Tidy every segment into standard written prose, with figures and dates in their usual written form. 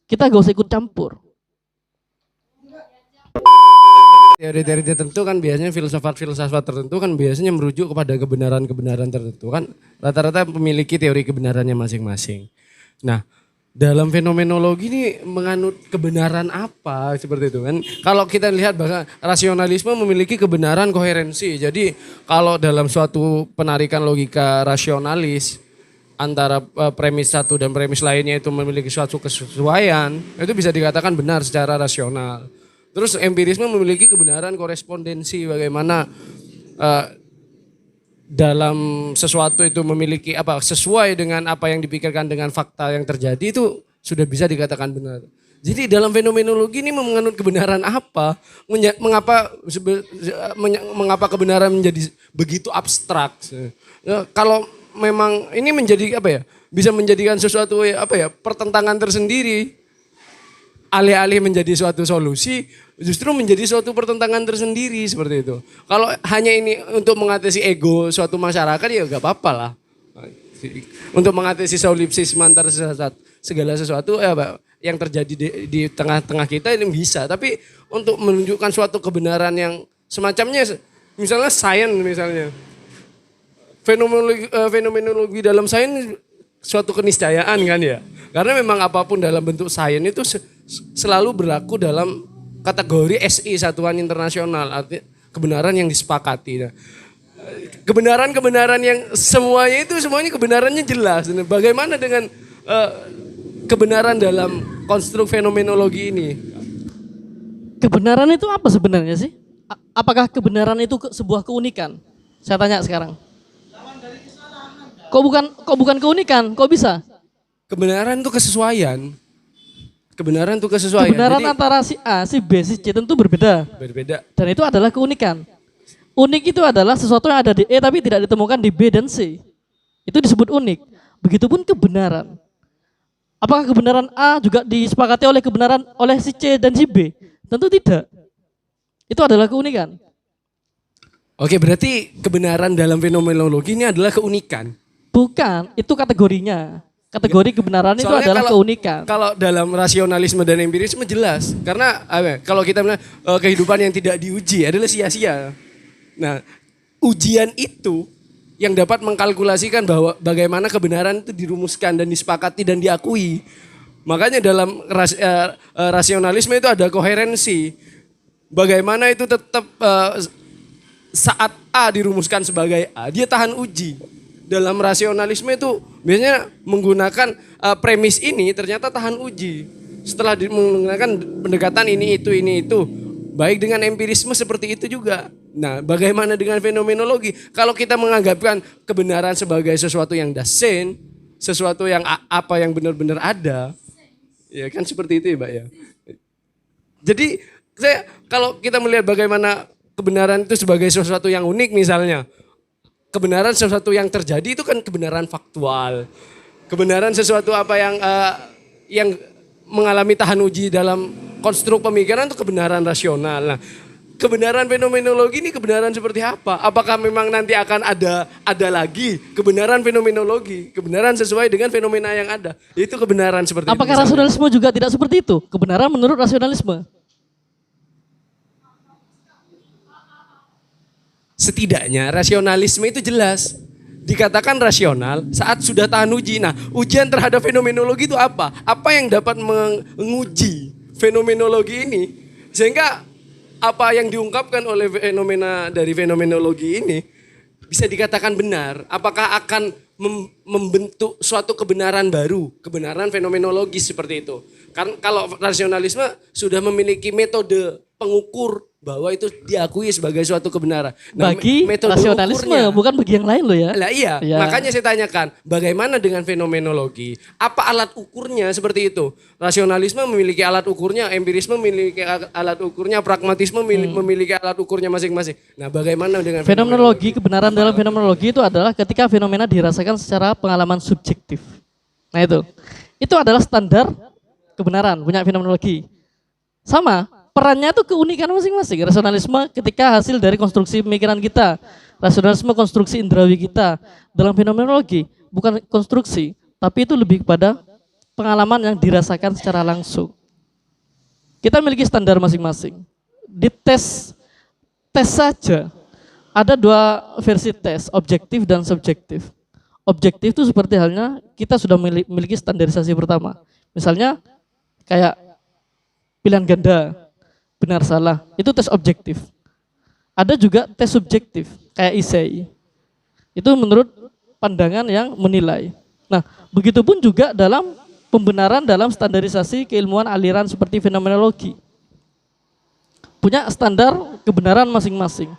Kita gak usah ikut campur. Teori-teori tertentu kan biasanya filsafat-filsafat tertentu kan biasanya merujuk kepada kebenaran-kebenaran tertentu kan rata-rata memiliki teori kebenarannya masing-masing. Nah, dalam fenomenologi ini menganut kebenaran apa seperti itu kan? Kalau kita lihat bahwa rasionalisme memiliki kebenaran koherensi. Jadi kalau dalam suatu penarikan logika rasionalis antara premis satu dan premis lainnya itu memiliki suatu kesesuaian, itu bisa dikatakan benar secara rasional. Terus empirisme memiliki kebenaran korespondensi bagaimana dalam sesuatu itu memiliki sesuai dengan apa yang dipikirkan dengan fakta yang terjadi itu sudah bisa dikatakan benar. Jadi dalam fenomenologi ini menganut kebenaran apa? Mengapa kebenaran menjadi begitu abstrak? Kalau memang ini menjadi bisa menjadikan sesuatu pertentangan tersendiri. Alih-alih menjadi suatu solusi, justru menjadi suatu pertentangan tersendiri seperti itu. Kalau hanya ini untuk mengatasi ego suatu masyarakat ya gak apa-apa lah. Untuk mengatasi solipsisme antar segala sesuatu yang terjadi di tengah-tengah kita ini bisa. Tapi untuk menunjukkan suatu kebenaran yang semacamnya, misalnya sains misalnya. Fenomenologi dalam sains suatu keniscayaan kan ya. Karena memang apapun dalam bentuk sains itu selalu berlaku dalam kategori SI, Satuan Internasional, artinya kebenaran yang disepakati. Nah, kebenaran-kebenaran yang semuanya kebenarannya jelas. Bagaimana dengan kebenaran dalam konstruk fenomenologi ini? Kebenaran itu apa sebenarnya sih? Apakah kebenaran itu sebuah keunikan? Saya tanya sekarang. Kok bukan keunikan? Kok bisa? Kebenaran itu kesesuaian. Kebenaran Kebenaran jadi, antara si A, si B, si C tentu berbeda. Berbeda. Dan itu adalah keunikan. Unik itu adalah sesuatu yang ada di E tapi tidak ditemukan di B dan C. Itu disebut unik. Begitupun kebenaran. Apakah kebenaran A juga disepakati oleh si C dan si B? Tentu tidak. Itu adalah keunikan. Oke, berarti kebenaran dalam fenomenologi ini adalah keunikan. Bukan, itu kategorinya. Kategori kebenaran itu adalah keunikan. Kalau dalam rasionalisme dan empirisme jelas. Karena kalau kita bilang kehidupan yang tidak diuji adalah sia-sia. Nah, ujian itu yang dapat mengkalkulasikan bahwa bagaimana kebenaran itu dirumuskan dan disepakati dan diakui. Makanya dalam rasionalisme itu ada koherensi. Bagaimana itu tetap saat A dirumuskan sebagai A, dia tahan uji. Dalam rasionalisme itu biasanya menggunakan premis ini ternyata tahan uji. Setelah menggunakan pendekatan ini itu. Baik dengan empirisme seperti itu juga. Nah, bagaimana dengan fenomenologi? Kalau kita menganggapkan kebenaran sebagai sesuatu yang dasen, sesuatu yang yang benar-benar ada, ya kan seperti itu ya, Mbak ya. Jadi kalau kita melihat bagaimana kebenaran itu sebagai sesuatu yang unik misalnya, kebenaran sesuatu yang terjadi itu kan kebenaran faktual. Kebenaran sesuatu yang mengalami tahan uji dalam konstruk pemikiran itu kebenaran rasional. Nah, kebenaran fenomenologi ini kebenaran seperti apa? Apakah memang nanti akan ada lagi kebenaran fenomenologi, kebenaran sesuai dengan fenomena yang ada? Itu kebenaran seperti apakah itu. Apakah rasionalisme juga tidak seperti itu? Kebenaran menurut rasionalisme? Setidaknya rasionalisme itu jelas. Dikatakan rasional saat sudah tahan uji. Nah, ujian terhadap fenomenologi itu apa? Apa yang dapat menguji fenomenologi ini? Sehingga apa yang diungkapkan oleh fenomena dari fenomenologi ini bisa dikatakan benar. Apakah akan membentuk suatu kebenaran baru, kebenaran fenomenologi seperti itu. Karena kalau rasionalisme sudah memiliki metode pengukur bahwa itu diakui sebagai suatu kebenaran. Nah, bagi rasionalisme bukan bagi yang lain loh ya. Lah iya, ya. Makanya saya tanyakan, bagaimana dengan fenomenologi? Apa alat ukurnya seperti itu? Rasionalisme memiliki alat ukurnya, empirisme memiliki alat ukurnya, pragmatisme memiliki alat ukurnya masing-masing. Nah, bagaimana dengan fenomenologi? Kebenaran dalam fenomenologi itu adalah ketika fenomena dirasakan secara pengalaman subjektif. Nah itu adalah standar kebenaran punya fenomenologi. Sama. Perannya itu keunikan masing-masing. Rasionalisme ketika hasil dari konstruksi pemikiran kita. Rasionalisme konstruksi indrawi kita. Dalam fenomenologi bukan konstruksi, tapi itu lebih kepada pengalaman yang dirasakan secara langsung. Kita memiliki standar masing-masing. Di tes saja ada dua versi tes, objektif dan subjektif. Objektif itu seperti halnya kita sudah memiliki standarisasi pertama. Misalnya kayak pilihan ganda, benar salah, itu tes objektif. Ada juga tes subjektif, kayak isai. Itu menurut pandangan yang menilai. Nah, begitupun juga dalam pembenaran dalam standarisasi keilmuan aliran seperti fenomenologi. Punya standar kebenaran masing-masing.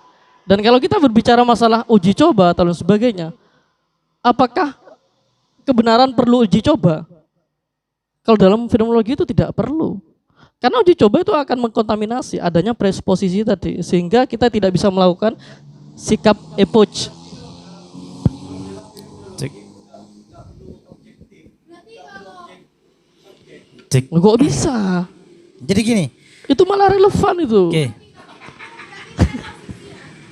Dan kalau kita berbicara masalah uji coba atau sebagainya, apakah kebenaran perlu uji coba? Kalau dalam fenomenologi itu tidak perlu. Karena uji coba itu akan mengkontaminasi adanya presposisi tadi. Sehingga kita tidak bisa melakukan sikap epoch. Cek. Kok bisa? Jadi gini. Itu malah relevan itu. Oke.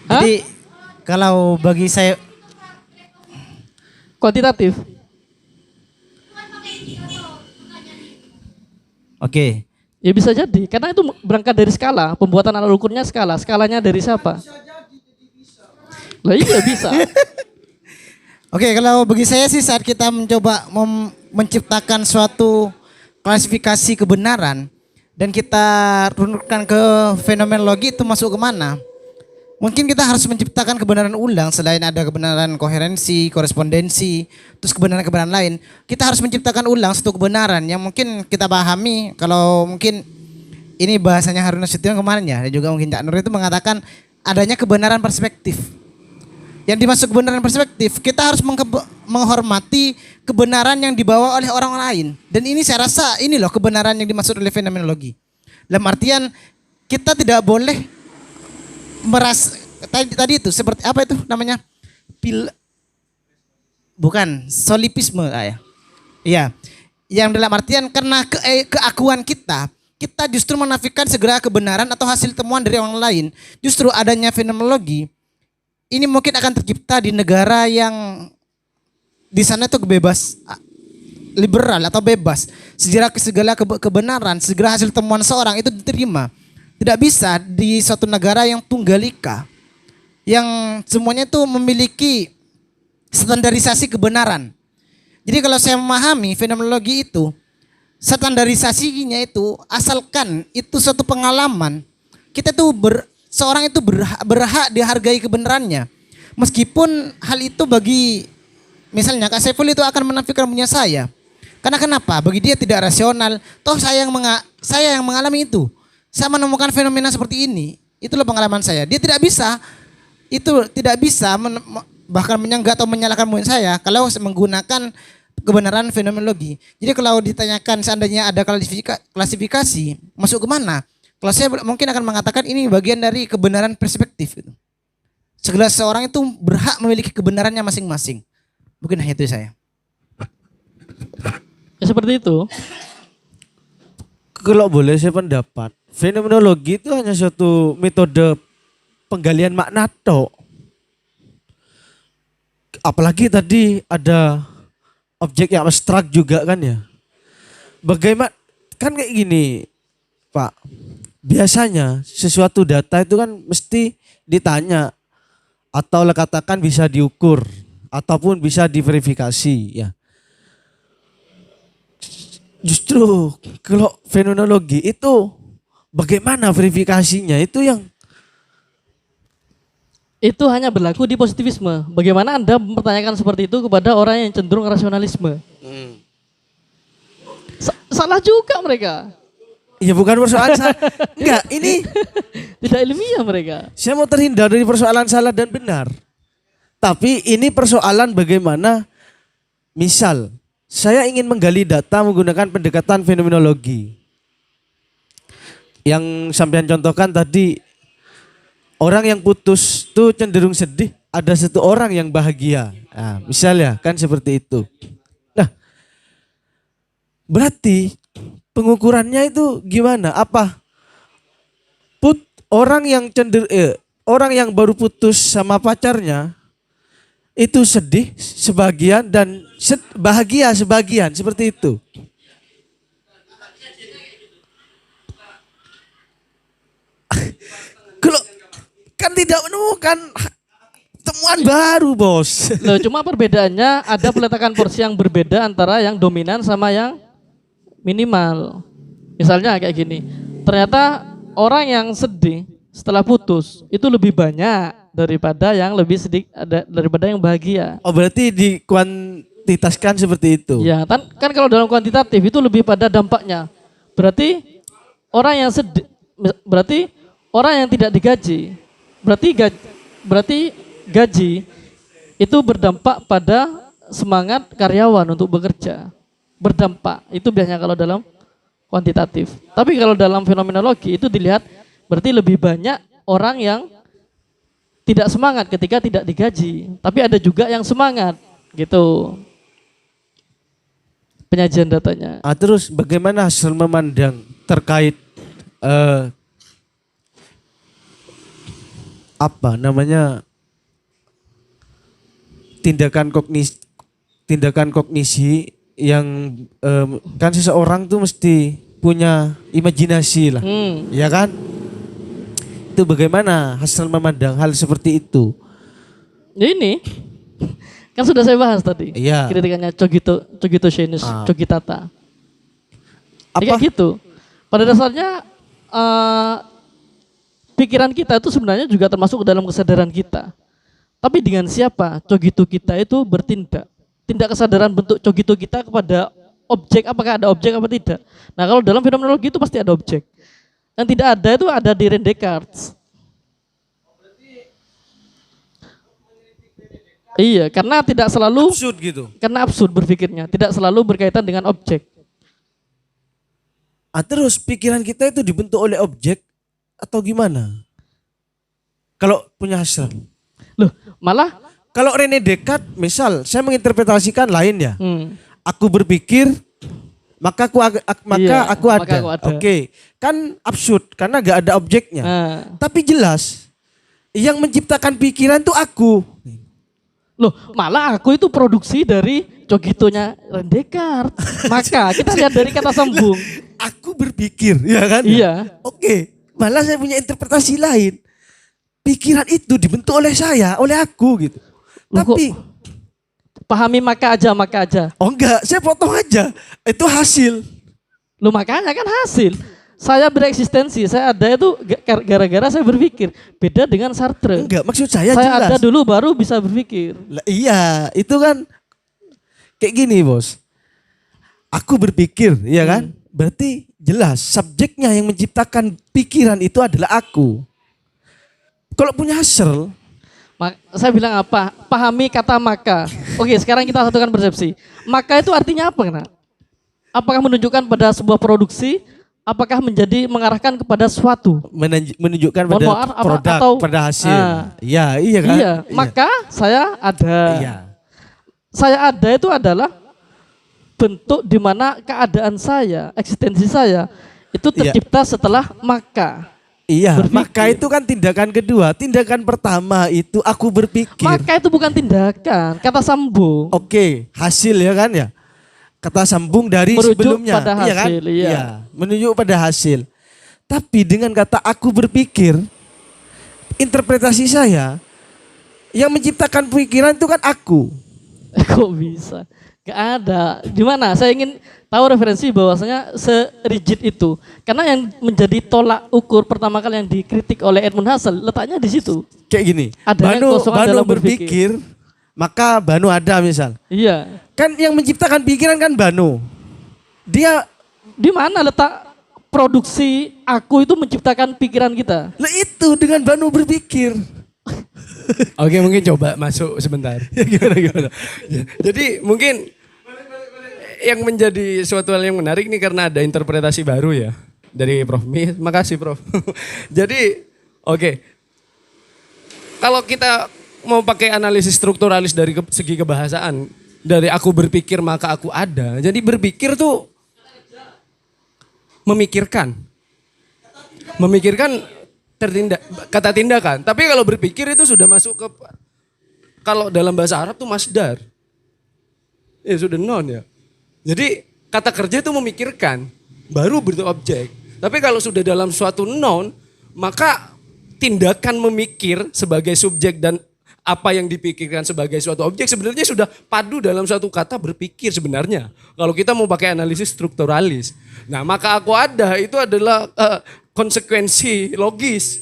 Jadi kalau bagi saya Kuantitatif. oke. Ya bisa jadi, karena itu berangkat dari skala, pembuatan alat ukurnya skala. Skalanya dari siapa? Lah iya bisa. Oke, kalau bagi saya sih saat kita mencoba menciptakan suatu klasifikasi kebenaran dan kita runutkan ke fenomenologi itu masuk ke mana? Mungkin kita harus menciptakan kebenaran ulang selain ada kebenaran koherensi, korespondensi, terus kebenaran-kebenaran lain. Kita harus menciptakan ulang satu kebenaran yang mungkin kita pahami. Kalau mungkin ini bahasanya Harun Nasution kemarin ya, dan juga mungkin Cak Nur itu mengatakan adanya kebenaran perspektif. Yang dimaksud kebenaran perspektif, kita harus menghormati kebenaran yang dibawa oleh orang lain. Dan ini saya rasa ini loh kebenaran yang dimaksud oleh fenomenologi. Dalam artian kita tidak boleh tadi itu seperti apa itu namanya? Bukan solipisme ya. Iya. Yang dalam artian karena keakuan kita justru menafikan segera kebenaran atau hasil temuan dari orang lain. Justru adanya fenomenologi ini mungkin akan tercipta di negara yang di sana itu bebas liberal atau bebas. Segala kebenaran, segala hasil temuan seorang itu diterima. Tidak bisa di suatu negara yang tunggalika, yang semuanya itu memiliki standarisasi kebenaran. Jadi kalau saya memahami fenomenologi itu, standarisasinya itu asalkan itu suatu pengalaman, kita tuh seorang itu berhak dihargai kebenarannya. Meskipun hal itu bagi misalnya Kak Saiful itu akan menafikan punya saya. Karena kenapa? Bagi dia tidak rasional. Toh saya yang mengalami itu. Saya menemukan fenomena seperti ini. Itulah pengalaman saya. Dia tidak bisa bahkan menyanggah atau menyalahkan poin saya kalau menggunakan kebenaran fenomenologi. Jadi kalau ditanyakan seandainya ada klasifikasi, masuk ke mana? Kalau saya mungkin akan mengatakan ini bagian dari kebenaran perspektif. Segala seorang itu berhak memiliki kebenarannya masing-masing. Mungkin hanya itu saya. Ya seperti itu. Kalau boleh saya pendapat, fenomenologi itu hanya suatu metode penggalian makna tok. Apalagi tadi ada objek yang abstrak juga kan ya. Bagaimana kan kayak gini, Pak. Biasanya sesuatu data itu kan mesti ditanya atau katakan bisa diukur ataupun bisa diverifikasi ya. Justru kalau fenomenologi itu bagaimana verifikasinya itu yang Itu hanya berlaku di positivisme. Bagaimana Anda mempertanyakan seperti itu kepada orang yang cenderung rasionalisme? Salah juga mereka. ya bukan persoalan enggak ini Tidak ilmiah mereka. saya mau terhindar dari persoalan salah dan benar. Tapi ini persoalan bagaimana misal saya ingin menggali data menggunakan pendekatan fenomenologi. Yang sampean contohkan tadi, orang yang putus tuh cenderung sedih, ada satu orang yang bahagia. Nah, misalnya kan seperti itu. Nah, berarti pengukurannya itu gimana? Apa orang yang orang yang baru putus sama pacarnya itu sedih sebagian dan bahagia sebagian, seperti itu. kan tidak menemukan temuan baru, Bos. Loh, cuma perbedaannya ada peletakan porsi yang berbeda antara yang dominan sama yang minimal. Misalnya kayak gini. Ternyata orang yang sedih setelah putus itu lebih banyak daripada yang lebih sedih daripada yang bahagia. Oh, berarti dikuantitaskan seperti itu. Ya, kan kalau dalam kuantitatif itu lebih pada dampaknya. Berarti orang yang sedih, berarti orang yang tidak digaji, berarti gaji itu berdampak pada semangat karyawan untuk bekerja. Berdampak. Itu biasanya kalau dalam kuantitatif. Tapi kalau dalam fenomenologi itu dilihat berarti lebih banyak orang yang tidak semangat ketika tidak digaji. Tapi ada juga yang semangat gitu. Penyajian datanya. Terus bagaimana hasil memandang terkait apa namanya tindakan kognisi yang kan seseorang tuh mesti punya imajinasi lah, ya kan? Itu bagaimana hasil memandang hal seperti itu? Ini kan sudah saya bahas tadi. Iya. Kritikannya Cogito Shenus, Cogitata. Apa? Kayak gitu. Pada dasarnya pikiran kita itu sebenarnya juga termasuk dalam kesadaran kita. Tapi dengan siapa Cogito kita itu bertindak? Tindak kesadaran bentuk Cogito kita kepada objek, apakah ada objek apa tidak? Nah, kalau dalam fenomenologi itu pasti ada objek. Yang tidak ada itu ada di René Descartes. Iya, karena tidak selalu Absurd gitu. karena absurd berpikirnya, tidak selalu berkaitan dengan objek. Terus pikiran kita itu dibentuk oleh objek atau gimana? Kalau punya hasrat. Loh, malah Kalau René Descartes, misal saya menginterpretasikan lain ya. Aku berpikir, maka aku Iya, aku maka ada. aku ada. Oke, kan absurd karena gak ada objeknya. Tapi jelas, yang menciptakan pikiran itu aku. loh, malah aku itu produksi dari Cogitonya René Descartes. Maka kita lihat dari kata sambung. Aku berpikir, ya kan? Iya. Oke, malah saya punya interpretasi lain. Pikiran itu dibentuk oleh saya, oleh aku gitu. Loh, Tapi pahami maka aja. oh enggak, saya potong aja. Itu hasil. Loh, makanya kan hasil. Saya bereksistensi, saya ada itu gara-gara saya berpikir. Beda dengan Sartre. Enggak, maksud saya Saya jelas. ada dulu baru bisa berpikir. Lah, iya, itu kan kayak gini, Bos. Aku berpikir, ya kan? Berarti jelas subjeknya yang menciptakan pikiran itu adalah aku. Kalau punya hasil, Saya bilang apa? Pahami kata maka. Oke, sekarang kita satukan persepsi. Maka itu artinya apa, Nak? Apakah menunjukkan pada sebuah produksi? Apakah mengarahkan kepada suatu? menunjukkan Mohon pada maaf, produk, atau- pada hasil. Ah. Iya kan? Iya, maka saya ada. Iya. Saya ada itu adalah bentuk di mana keadaan saya, eksistensi saya itu Iya. tercipta setelah maka. Iya, Berpikir. maka itu kan tindakan kedua. Tindakan pertama itu aku berpikir. Maka itu bukan tindakan, kata sambung. Oke, hasil ya kan ya. Kata sambung dari Merujuk sebelumnya. pada Iya kan? hasil, iya. Menunjuk pada hasil. Tapi dengan kata aku berpikir, interpretasi saya yang menciptakan pikiran itu kan aku. Kok bisa? Gak ada. Gimana? Saya ingin tahu referensi bahwasanya se-rigid itu. Karena yang menjadi tolak ukur pertama kali yang dikritik oleh Edmund Husserl letaknya di situ. Kayak gini. Adanya kekosongan Banu dalam berpikir, maka Banu ada misal. Iya. Kan yang menciptakan pikiran kan Banu. Dia Di mana letak produksi aku itu menciptakan pikiran kita? lah itu dengan Banu berpikir. Oke, mungkin coba masuk sebentar. Gimana? Jadi mungkin yang menjadi suatu hal yang menarik nih karena ada interpretasi baru ya dari Prof. Mi. Makasih Prof. Jadi oke. Kalau kita mau pakai analisis strukturalis dari segi kebahasaan, dari aku berpikir maka aku ada. Jadi berpikir tuh memikirkan. Memikirkan kata tindakan. Tapi kalau berpikir itu sudah masuk ke, kalau dalam bahasa Arab tuh masdar. Ya sudah non ya. Jadi kata kerja itu memikirkan, baru bentuk objek. Tapi kalau sudah dalam suatu non, maka tindakan memikir sebagai subjek dan apa yang dipikirkan sebagai suatu objek sebenarnya sudah padu dalam suatu kata berpikir sebenarnya. Kalau kita mau pakai analisis strukturalis. Nah, maka aku ada itu adalah konsekuensi logis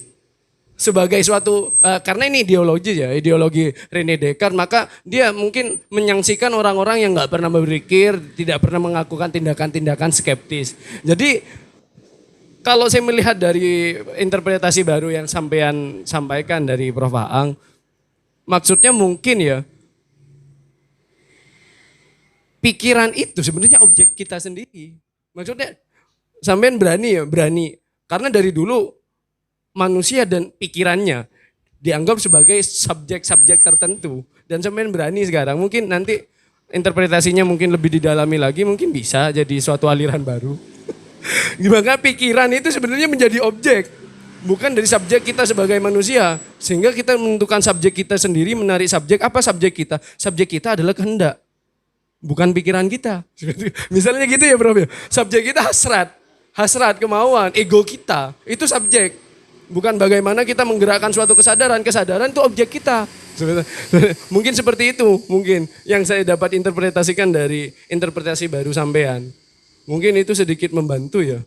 sebagai suatu karena ini ideologi René Descartes, maka dia mungkin menyaksikan orang-orang yang nggak pernah berpikir, tidak pernah melakukan tindakan-tindakan skeptis. Jadi kalau saya melihat dari interpretasi baru yang sampean sampaikan dari Prof. Aang, maksudnya mungkin ya, pikiran itu sebenarnya objek kita sendiri. Maksudnya sampean berani. Karena dari dulu manusia dan pikirannya dianggap sebagai subjek-subjek tertentu. Dan sampean berani sekarang, mungkin nanti interpretasinya mungkin lebih didalami lagi, mungkin bisa jadi suatu aliran baru. Gimana pikiran itu sebenarnya menjadi objek. Bukan dari subjek kita sebagai manusia. Sehingga kita menentukan subjek kita sendiri, menarik subjek. Apa subjek kita? Subjek kita adalah kehendak. Bukan pikiran kita. Misalnya gitu ya Bro. Subjek kita hasrat, kemauan, ego kita. Itu subjek. Bukan bagaimana kita menggerakkan suatu kesadaran. Kesadaran itu objek kita. Mungkin seperti itu. Mungkin yang saya dapat interpretasikan dari interpretasi baru sampean. Mungkin itu sedikit membantu ya.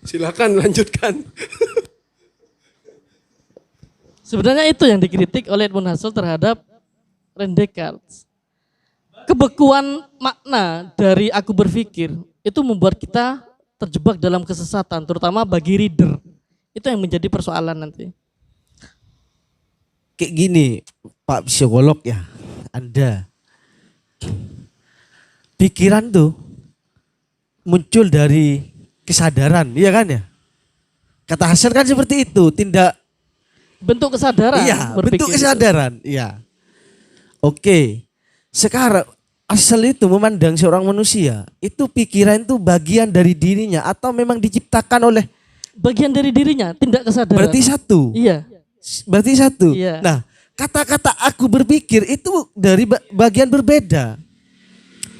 Silakan lanjutkan. Sebenarnya itu yang dikritik oleh Edmund Husserl terhadap René Descartes. Kebekuan makna dari aku berpikir itu membuat kita terjebak dalam kesesatan, terutama bagi reader. Itu yang menjadi persoalan nanti. Kayak gini, Pak psikolog ya, Anda. Pikiran tuh muncul dari kesadaran, iya kan ya? Kata Husserl kan seperti itu, Bentuk kesadaran. Iya, berpikir bentuk itu. kesadaran. Iya. Oke. Sekarang asal itu memandang seorang manusia, itu pikiran itu bagian dari dirinya atau memang diciptakan oleh Bagian dari dirinya, tindak kesadaran. berarti satu. Iya. Berarti satu. Iya. Nah, kata-kata aku berpikir itu dari bagian berbeda.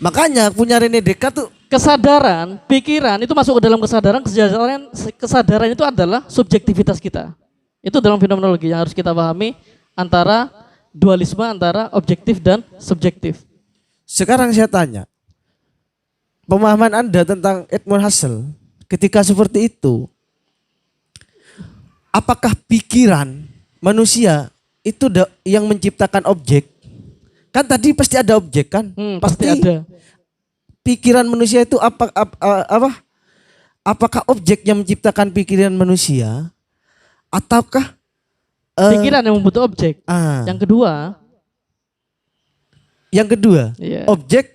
Makanya punya René Descartes tuh Kesadaran, pikiran itu masuk ke dalam kesadaran itu adalah subjektivitas kita. Itu dalam fenomenologi yang harus kita pahami antara dualisme antara objektif dan subjektif. sekarang saya tanya. Pemahaman Anda tentang Edmund Husserl ketika seperti itu, apakah pikiran manusia itu yang menciptakan objek? Kan tadi pasti ada objek kan? Pasti ada. Pikiran manusia itu apakah objek yang menciptakan pikiran manusia ataukah Pikiran yang membentuk objek. Yang kedua, iya. Objek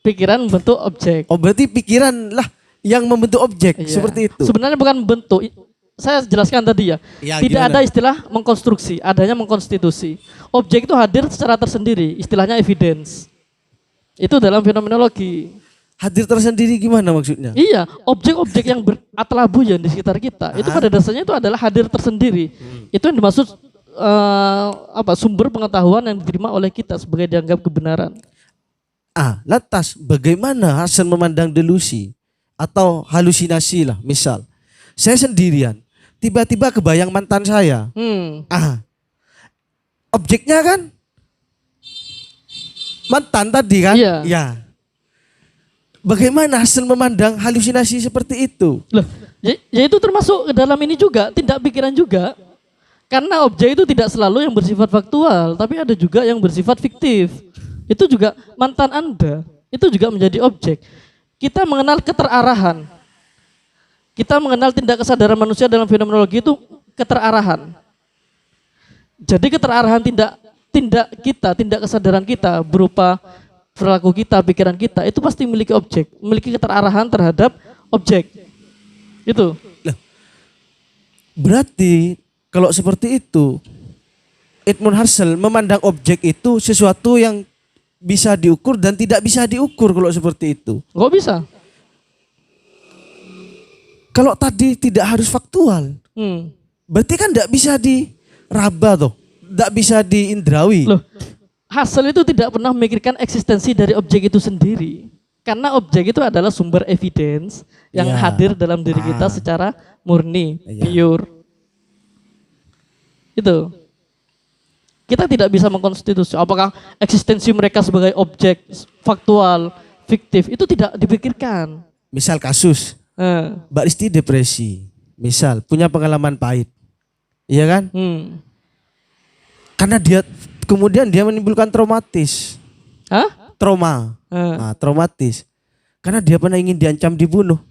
Pikiran membentuk objek. Oh berarti pikiran lah yang membentuk objek. Iya. Seperti itu. Sebenarnya bukan bentuk. Saya jelaskan tadi ya. Tidak gimana? ada istilah mengkonstruksi, adanya mengkonstitusi. Objek itu hadir secara tersendiri, istilahnya evidence. Itu dalam fenomenologi. Hadir tersendiri gimana maksudnya? Iya, objek-objek yang beratelabuyun di sekitar kita, itu pada dasarnya itu adalah hadir tersendiri. Itu yang dimaksud sumber pengetahuan yang diterima oleh kita sebagai dianggap kebenaran. Lantas bagaimana Hasan memandang delusi atau halusinasi lah, misal saya sendirian, tiba-tiba kebayang mantan saya. Objeknya kan mantan tadi kan? Iya. Ya. Bagaimana Hasan memandang halusinasi seperti itu? Loh, ya itu termasuk ke dalam ini juga, tindak pikiran juga. Karena objek itu tidak selalu yang bersifat faktual, tapi ada juga yang bersifat fiktif. Itu juga mantan Anda, itu juga menjadi objek. Kita mengenal keterarahan. Kita mengenal tindak kesadaran manusia dalam fenomenologi itu keterarahan. Jadi keterarahan tindak kesadaran kita berupa perilaku kita, pikiran kita itu pasti memiliki objek, memiliki keterarahan terhadap objek. Itu. Berarti kalau seperti itu Edmund Husserl memandang objek itu sesuatu yang bisa diukur dan tidak bisa diukur kalau seperti itu. Nggak bisa. Kalau tadi tidak harus faktual, berarti kan tidak bisa diraba toh, tidak bisa diindrawi. Loh, Husserl itu tidak pernah memikirkan eksistensi dari objek itu sendiri. Karena objek itu adalah sumber evidence yang hadir dalam diri kita secara murni, pure. Itu. Kita tidak bisa mengkonstitusi apakah eksistensi mereka sebagai objek faktual, fiktif itu tidak dipikirkan. Misal kasus Eh, Mbak Risti depresi, misal punya pengalaman pahit, iya kan? Karena dia kemudian dia menimbulkan Hah? trauma, traumatis. Karena dia pernah ingin diancam dibunuh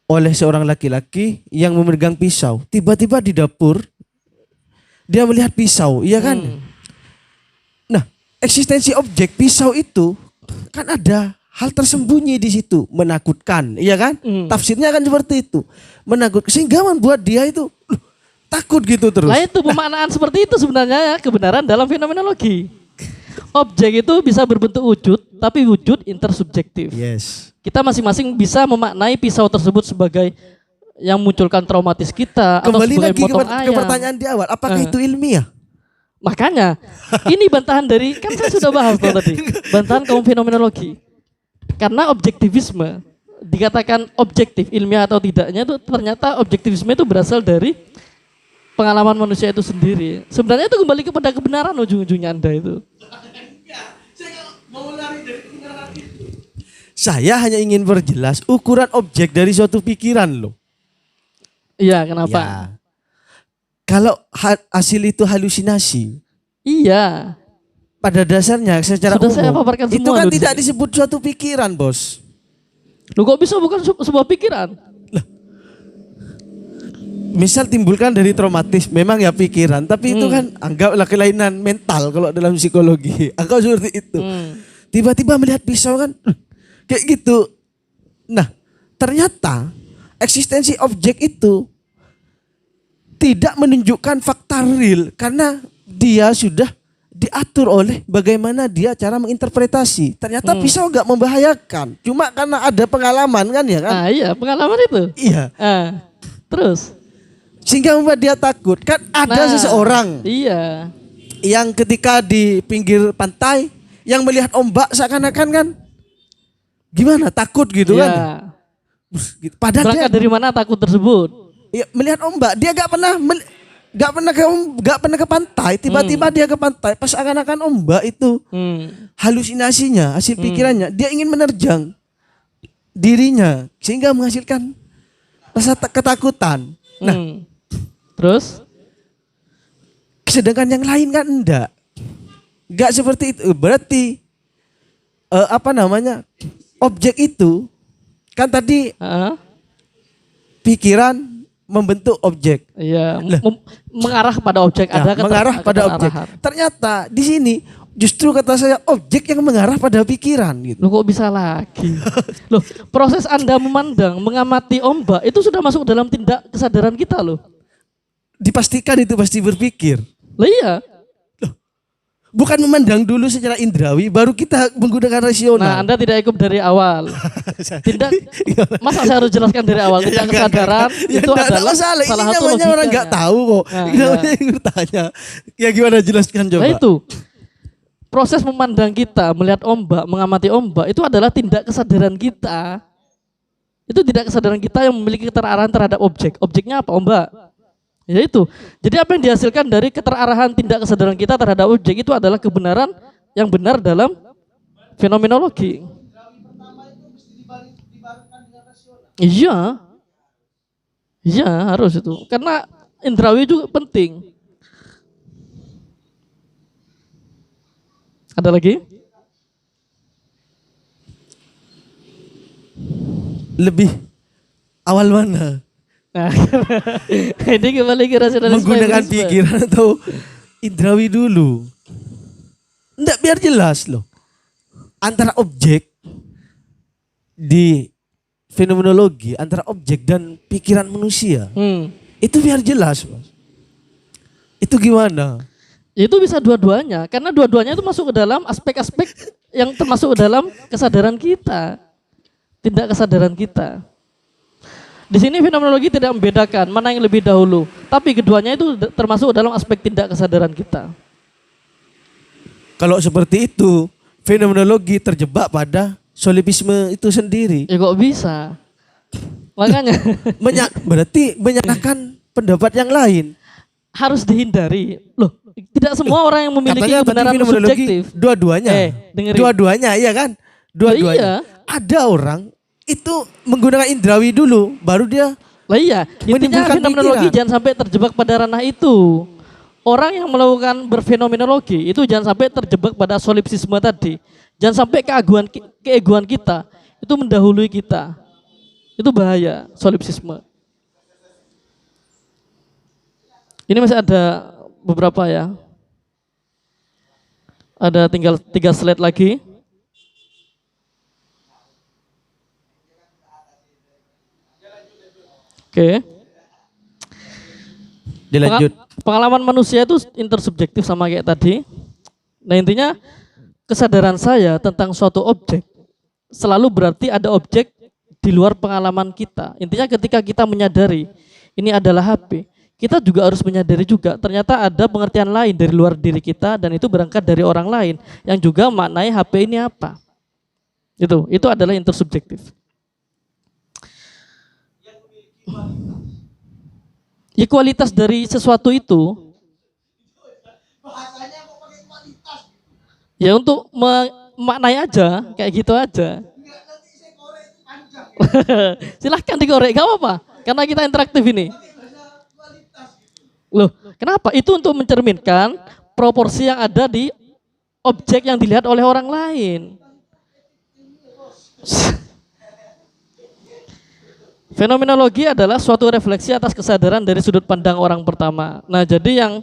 oleh seorang laki-laki yang memegang pisau. Tiba-tiba di dapur dia melihat pisau, iya kan? Nah, eksistensi objek pisau itu kan ada hal tersembunyi di situ, menakutkan, iya kan? Tafsirnya kan seperti itu, menakutkan sehingga membuat dia itu takut gitu terus. Nah itu pemaknaan seperti itu sebenarnya ya kebenaran dalam fenomenologi. Objek itu bisa berbentuk wujud, tapi wujud intersubjektif. Yes. Kita masing-masing bisa memaknai pisau tersebut sebagai yang munculkan traumatis kita Kembali atau sebagai lagi motong ke ayam. pertanyaan di awal, apakah itu ilmiah? Makanya ini bantahan dari kan saya sudah bahas tuh tadi bantahan kaum fenomenologi. Karena objektivisme dikatakan objektif ilmiah atau tidaknya itu ternyata objektivisme itu berasal dari pengalaman manusia itu sendiri. Sebenarnya itu kembali kepada kebenaran ujung-ujungnya Anda itu. Saya hanya ingin perjelas ukuran objek dari suatu pikiran loh. Iya, kenapa? Ya. Kalau hasil itu halusinasi, Iya. pada dasarnya secara Sudah saya umum paparkan itu semua kan loh di tidak sini. disebut suatu pikiran, Bos. Lu kok bisa bukan sebuah pikiran? Misal timbulkan dari traumatis, memang ya pikiran, tapi itu kan anggaplah kelainan mental kalau dalam psikologi. Anggap seperti itu. Tiba-tiba melihat pisau kan kayak gitu. Nah, ternyata eksistensi objek itu tidak menunjukkan fakta real karena dia sudah diatur oleh bagaimana dia cara menginterpretasi. Ternyata pisau gak membahayakan. Cuma karena ada pengalaman kan ya kan? Ah iya, pengalaman itu. Iya. Terus? Sehingga membuat dia takut. Kan ada seseorang Iya. yang ketika di pinggir pantai yang melihat ombak seakan-akan kan gimana? Takut gitu Iya. kan? Padahal dia Berangkat dari mana takut tersebut? ya, melihat ombak, dia gak pernah ke pantai, tiba-tiba dia ke pantai, pas akan-akan ombak itu halusinasinya, hasil pikirannya, dia ingin menerjang dirinya sehingga menghasilkan rasa ketakutan. Nah, terus? sedangkan yang lain kan enggak seperti itu. Berarti objek itu kan tadi pikiran membentuk objek. Iya, mengarah pada objek. Nah, Ada mengarah pada objek. keterarahan. Ternyata di sini justru kata saya objek yang mengarah pada pikiran gitu. Loh kok bisa lagi? Loh, proses Anda memandang, mengamati ombak itu sudah masuk dalam tindak kesadaran kita loh. Dipastikan itu pasti berpikir. Loh iya. Bukan memandang dulu secara indrawi baru kita menggunakan Nah, rasional. Anda tidak ikut dari awal. Tindak masa saya harus jelaskan dari awal tindak kesadaran itu adalah salah Ini satu namanya orang nggak logikanya. tahu kok. Nah, Ini namanya yang bertanya. Ya gimana jelaskan coba. Nah itu proses memandang kita, melihat ombak, mengamati ombak itu adalah tindak kesadaran kita. Itu tindak kesadaran kita yang memiliki keterarahan terhadap objek. Objeknya apa? Ombak. Ya itu. Jadi apa yang dihasilkan dari keterarahan tindak kesadaran kita terhadap objek itu adalah kebenaran yang benar dalam fenomenologi. Iya. Iya harus itu. Karena indrawi juga penting. Ada lagi? Lebih awal mana? Nah, ini kembali ke rasionalisme. Menggunakan empirisme. pikiran atau indrawi dulu? Enggak, biar jelas loh. Antara objek di fenomenologi, antara objek dan pikiran manusia. Itu biar jelas, Mas. Itu gimana? Itu bisa dua-duanya, karena dua-duanya itu masuk ke dalam aspek-aspek yang termasuk ke dalam kesadaran kita. Tindak kesadaran kita. Di sini fenomenologi tidak membedakan mana yang lebih dahulu, tapi keduanya itu termasuk dalam aspek tindak kesadaran kita. Kalau seperti itu, fenomenologi terjebak pada solipisme itu sendiri. Ya kok bisa? Makanya Berarti menyalahkan pendapat yang lain. harus dihindari. Loh, tidak semua orang yang memiliki Katanya kebenaran penting fenomenologi subjektif. dua-duanya. Dengerin. Dua-duanya, iya kan? Dua-duanya. Iya. Ada orang itu menggunakan indrawi dulu, baru dia Lah iya, intinya menimbulkan fenomenologi pikiran. jangan sampai terjebak pada ranah itu. Orang yang melakukan berfenomenologi itu jangan sampai terjebak pada solipsisme tadi. Jangan sampai keegoan kita itu mendahului kita. Itu bahaya solipsisme. Ini masih ada beberapa ya. Ada tinggal 3 slide lagi. Oke. dilanjut. Pengalaman manusia itu intersubjektif sama kayak tadi. Nah intinya kesadaran saya tentang suatu objek selalu berarti ada objek di luar pengalaman kita. Intinya ketika kita menyadari ini adalah HP, kita juga harus menyadari juga ternyata ada pengertian lain dari luar diri kita dan itu berangkat dari orang lain yang juga maknai HP ini apa. Itu adalah intersubjektif. Ya, kualitas dari sesuatu itu ya untuk memaknai aja kayak gitu aja. Silahkan dikorek, gak apa-apa karena kita interaktif ini. Loh, kenapa? Itu untuk mencerminkan proporsi yang ada di objek yang dilihat oleh orang lain. Fenomenologi adalah suatu refleksi atas kesadaran dari sudut pandang orang pertama. Nah, jadi yang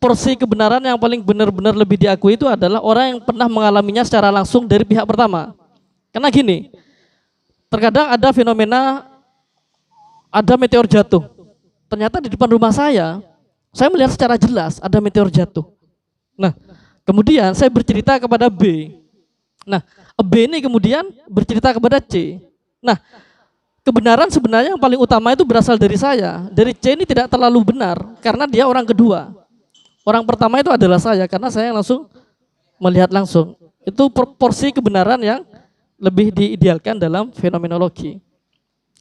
porsi kebenaran yang paling benar-benar lebih diakui itu adalah orang yang pernah mengalaminya secara langsung dari pihak pertama. Karena gini, terkadang ada fenomena, ada meteor jatuh. Ternyata di depan rumah saya melihat secara jelas ada meteor jatuh. Nah, kemudian saya bercerita kepada B. Nah, B ini kemudian bercerita kepada C. Nah, kebenaran sebenarnya yang paling utama itu berasal dari saya. Dari C ini tidak terlalu benar karena dia orang kedua. Orang pertama itu adalah saya karena saya langsung melihat langsung. Itu porsi kebenaran yang lebih diidealkan dalam fenomenologi.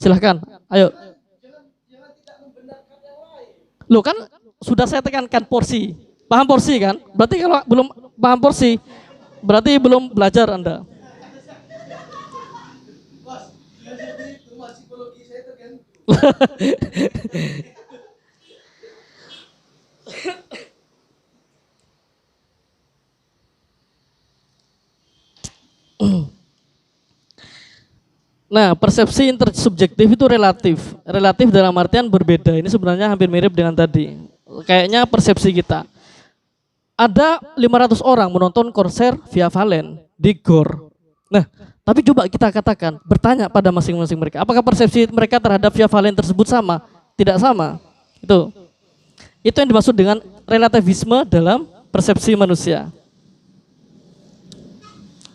Silahkan, ayo. Loh kan sudah saya tekankan porsi. Paham porsi kan? Berarti kalau belum paham porsi, berarti belum belajar Anda. Nah, persepsi intersubjektif itu relatif. Relatif dalam artian berbeda. Ini sebenarnya hampir mirip dengan tadi. Kayaknya persepsi kita. Ada 500 orang menonton konser Via Valen di GOR. Nah, tapi coba kita katakan, bertanya pada masing-masing mereka, apakah persepsi mereka terhadap Via Valen tersebut sama? Tidak sama. Itu yang dimaksud dengan relativisme dalam persepsi manusia.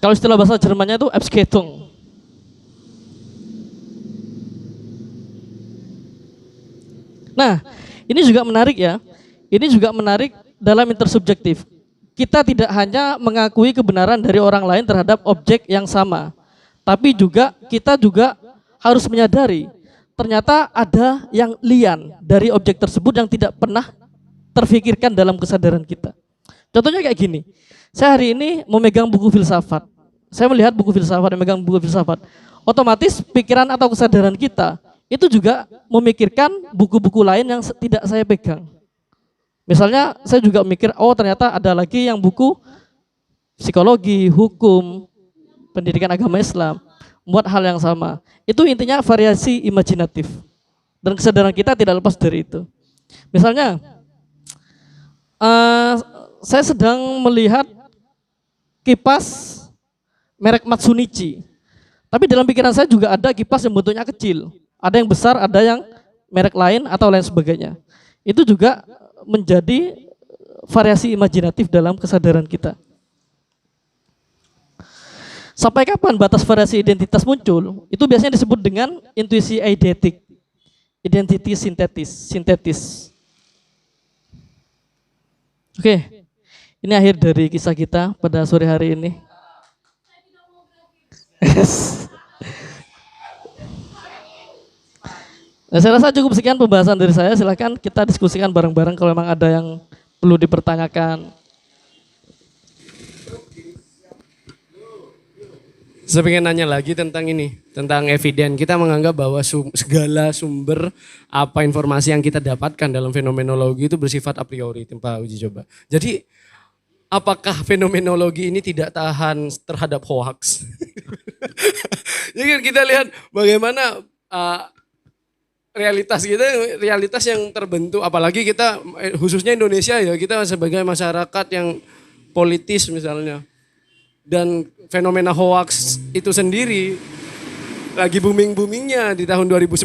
Kalau istilah bahasa Jermannya itu Abschätzung. Nah, ini juga menarik ya. Ini juga menarik dalam intersubjektif. Kita tidak hanya mengakui kebenaran dari orang lain terhadap objek yang sama, tapi kita juga harus menyadari ternyata ada yang lian dari objek tersebut yang tidak pernah terfikirkan dalam kesadaran kita. Contohnya kayak gini. Saya hari ini memegang buku filsafat. Saya melihat buku filsafat, memegang buku filsafat. Otomatis pikiran atau kesadaran kita itu juga memikirkan buku-buku lain yang tidak saya pegang. Misalnya saya juga mikir, oh ternyata ada lagi yang buku psikologi, hukum, pendidikan agama Islam, buat hal yang sama. Itu intinya variasi imajinatif. Dan kesadaran kita tidak lepas dari itu. Misalnya, saya sedang melihat kipas merek Matsunichi. Tapi dalam pikiran saya juga ada kipas yang bentuknya kecil. Ada yang besar, ada yang merek lain atau lain sebagainya. Itu juga menjadi variasi imajinatif dalam kesadaran kita. Sampai kapan batas variasi identitas muncul? Itu biasanya disebut dengan intuisi eidetik, identity sintetis. Oke, ini akhir dari kisah kita pada sore hari ini. Nah, saya rasa cukup sekian pembahasan dari saya. Silakan kita diskusikan bareng-bareng kalau memang ada yang perlu dipertanyakan. Saya pengen nanya lagi tentang ini, tentang eviden. Kita menganggap bahwa segala sumber apa informasi yang kita dapatkan dalam fenomenologi itu bersifat a priori, Pak uji coba. Jadi apakah fenomenologi ini tidak tahan terhadap hoax? Jadi kan kita lihat bagaimana realitas yang terbentuk, apalagi kita khususnya Indonesia ya, kita sebagai masyarakat yang politis misalnya. Dan fenomena hoax itu sendiri lagi booming-boomingnya di tahun 2019.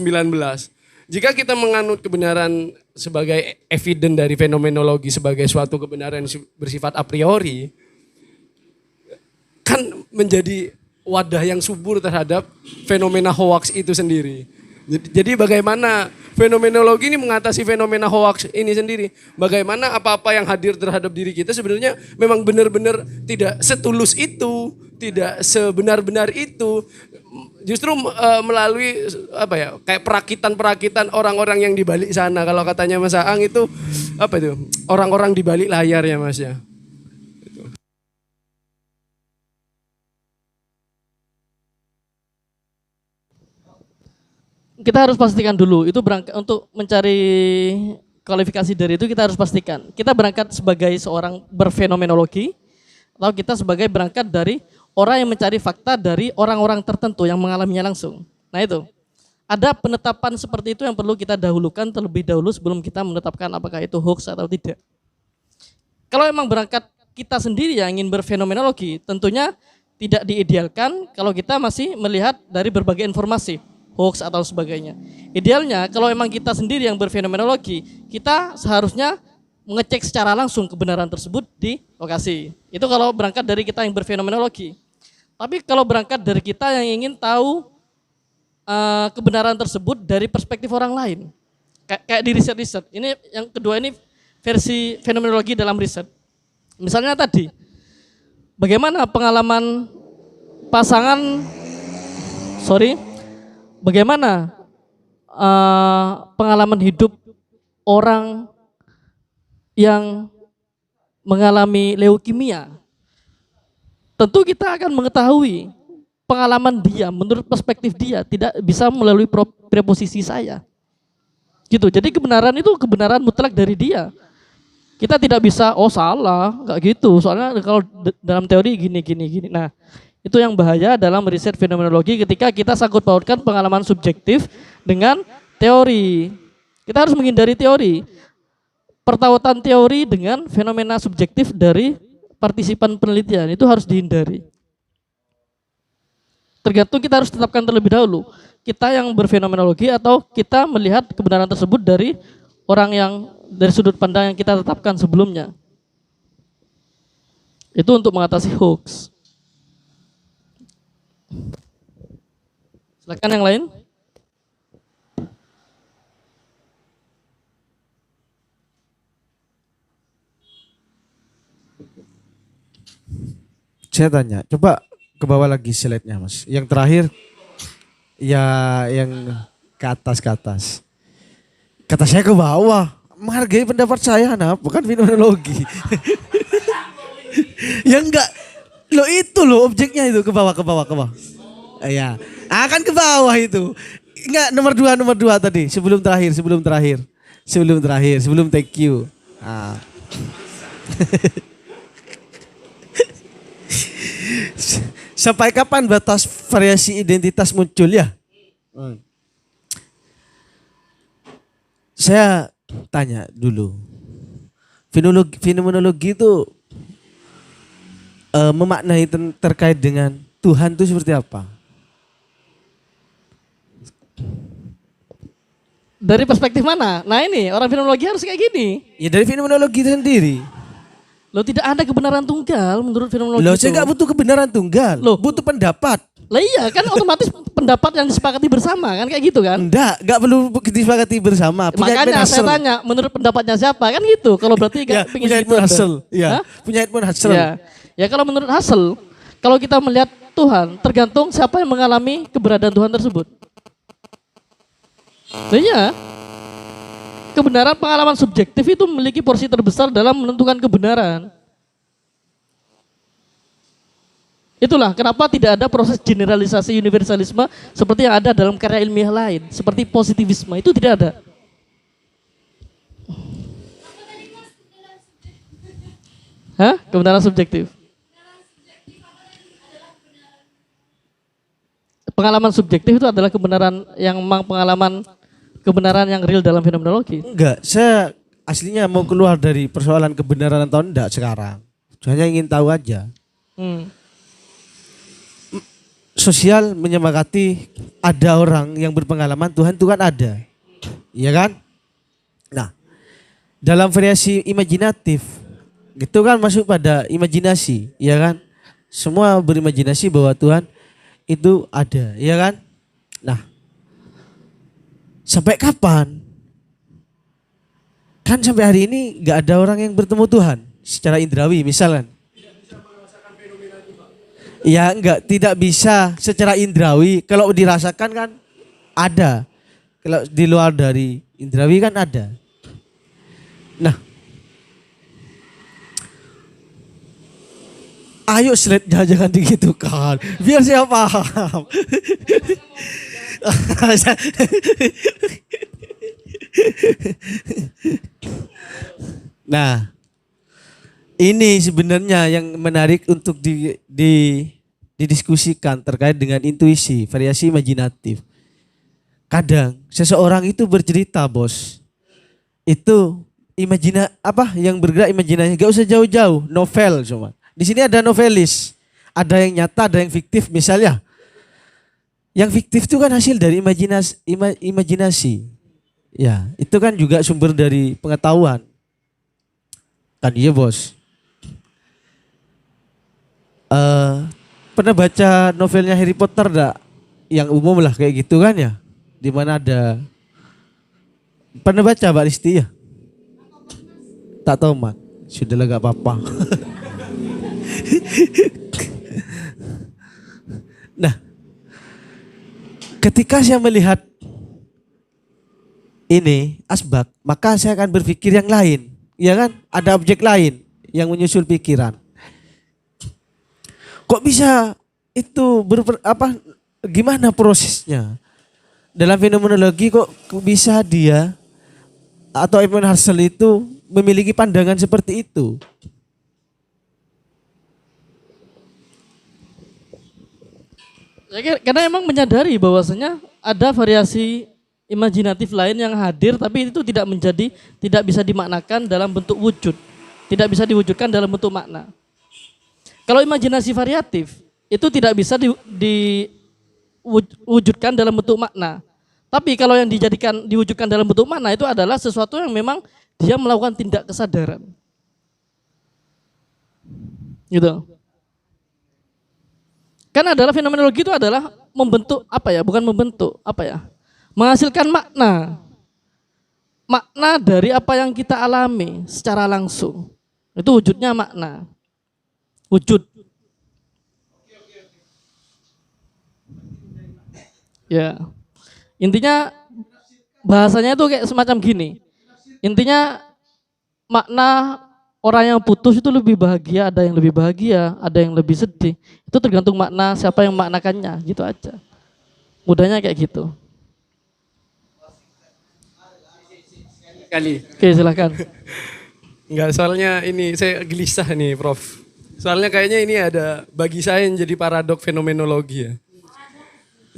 Jika kita menganut kebenaran sebagai eviden dari fenomenologi sebagai suatu kebenaran yang bersifat a priori, kan menjadi wadah yang subur terhadap fenomena hoax itu sendiri. Jadi bagaimana fenomenologi ini mengatasi fenomena hoax ini sendiri. Bagaimana apa-apa yang hadir terhadap diri kita sebenarnya memang benar-benar tidak setulus itu, tidak sebenar-benar itu. Justru melalui apa ya, kayak perakitan-perakitan orang-orang yang di balik sana. Kalau katanya Mas Aang itu apa itu? Orang-orang di balik layar ya Mas ya. Kita harus pastikan dulu, itu berangkat untuk mencari kualifikasi dari itu kita harus pastikan. Kita berangkat sebagai seorang berfenomenologi atau kita sebagai berangkat dari orang yang mencari fakta dari orang-orang tertentu yang mengalaminya langsung. Nah itu, ada penetapan seperti itu yang perlu kita dahulukan terlebih dahulu sebelum kita menetapkan apakah itu hoax atau tidak. Kalau memang berangkat kita sendiri yang ingin berfenomenologi, tentunya tidak diidealkan kalau kita masih melihat dari berbagai informasi, hoax atau sebagainya. Idealnya kalau memang kita sendiri yang berfenomenologi, kita seharusnya mengecek secara langsung kebenaran tersebut di lokasi. Itu kalau berangkat dari kita yang berfenomenologi. Tapi kalau berangkat dari kita yang ingin tahu kebenaran tersebut dari perspektif orang lain, kayak di riset-riset. Ini yang kedua, ini versi fenomenologi dalam riset. Misalnya tadi, bagaimana pengalaman bagaimana pengalaman hidup orang yang mengalami leukemia. Tentu kita akan mengetahui pengalaman dia menurut perspektif dia, tidak bisa melalui preposisi saya. Gitu. Jadi kebenaran itu kebenaran mutlak dari dia. Kita tidak bisa, oh salah, enggak gitu. Soalnya kalau dalam teori gini. Nah, itu yang bahaya dalam riset fenomenologi ketika kita sangkut pautkan pengalaman subjektif dengan teori. Kita harus menghindari teori. Pertautan teori dengan fenomena subjektif dari partisipan penelitian itu harus dihindari. Tergantung kita harus tetapkan terlebih dahulu. Kita yang berfenomenologi atau kita melihat kebenaran tersebut dari orang yang dari sudut pandang yang kita tetapkan sebelumnya. Itu untuk mengatasi hoax. Silakan yang lain. Saya tanya, coba ke bawah lagi slide-nya Mas. Yang terakhir, ya yang ke atas. Kata saya ke bawah, menghargai pendapat saya, nah bukan fenomenologi. Ya enggak, lo itu lo objeknya itu ke bawah. Iya, akan ke bawah itu. Enggak, nomor dua tadi, sebelum terakhir, sebelum thank you. Ah. Sampai kapan batas variasi identitas muncul ya? Saya tanya dulu. Fenomenologi itu memaknai terkait dengan Tuhan itu seperti apa? Dari perspektif mana? Nah ini, orang fenomenologi harus kayak gini. Ya dari fenomenologi itu sendiri. Loh, tidak ada kebenaran tunggal menurut fenomenologi. Loh, saya nggak butuh kebenaran tunggal. Loh, butuh pendapat. Lah iya kan otomatis pendapat yang disepakati bersama kan kayak gitu kan? Enggak perlu disepakati bersama. Makanya saya tanya menurut pendapatnya siapa kan gitu. Kalau berarti ya, pingin punya gitu. Edmund Husserl. Iya. Punya Edmund Husserl. Ya. Ya kalau menurut Husserl, kalau kita melihat Tuhan tergantung siapa yang mengalami keberadaan Tuhan tersebut. Nah, iya. Kebenaran pengalaman subjektif itu memiliki porsi terbesar dalam menentukan kebenaran. Itulah kenapa tidak ada proses generalisasi universalisme seperti yang ada dalam karya ilmiah lain, seperti positivisme, itu tidak ada. Hah? Kebenaran subjektif. Pengalaman subjektif itu adalah kebenaran yang memang pengalaman kebenaran yang real dalam fenomenologi. Enggak, saya aslinya mau keluar dari persoalan kebenaran atau enggak sekarang. Hanya ingin tahu aja. Sosial menyepakati ada orang yang berpengalaman Tuhan itu kan ada. Iya kan? Nah, dalam variasi imajinatif itu kan masuk pada imajinasi, ya kan? Semua berimajinasi bahwa Tuhan itu ada, ya kan? Nah, sampai kapan? Kan sampai hari ini nggak ada orang yang bertemu Tuhan secara indrawi misalkan. Ya enggak, tidak bisa secara indrawi. Kalau dirasakan kan ada. Kalau di luar dari indrawi kan ada. Nah, ayo slide-nya jangan digitukan. Biar saya paham. Nah, ini sebenarnya yang menarik untuk didiskusikan terkait dengan intuisi, variasi imajinatif. Kadang seseorang itu bercerita, bos. Itu yang bergerak imajinasi, gak usah jauh-jauh, novel cuma. Di sini ada novelis, ada yang nyata, ada yang fiktif misalnya. Yang fiktif itu kan hasil dari imajinasi. Ya, itu kan juga sumber dari pengetahuan. Kan iya, bos. Pernah baca novelnya Harry Potter enggak? Yang umum lah kayak gitu kan ya. Di mana ada. Pernah baca Mbak Listi ya? Tak tahu Mat. Sudahlah gak apa-apa. Nah, ketika saya melihat ini asbak, maka saya akan berpikir yang lain. Ya kan? Ada objek lain yang menyusul pikiran. Kok bisa itu gimana prosesnya? Dalam fenomenologi kok bisa dia atau Edmund Husserl itu memiliki pandangan seperti itu? Karena emang menyadari bahwasanya ada variasi imajinatif lain yang hadir tapi itu tidak bisa dimaknakan dalam bentuk wujud. Tidak bisa diwujudkan dalam bentuk makna. Kalau imajinasi variatif itu tidak bisa diwujudkan dalam bentuk makna. Tapi kalau yang diwujudkan dalam bentuk makna itu adalah sesuatu yang memang dia melakukan tindak kesadaran. Gitu. Kan adalah fenomenologi itu adalah membentuk menghasilkan makna. Makna dari apa yang kita alami secara langsung. Itu wujudnya makna. Wujud. Ya. Intinya bahasanya itu kayak semacam gini. Intinya makna orang yang putus itu lebih bahagia, ada yang lebih bahagia, ada yang lebih sedih. Itu tergantung makna siapa yang maknakannya, gitu aja. Mudahnya kayak gitu. Kali. Oke, silakan. Enggak, soalnya ini saya gelisah nih, Prof. Soalnya kayaknya ini ada bagi saya yang jadi paradok fenomenologi ya.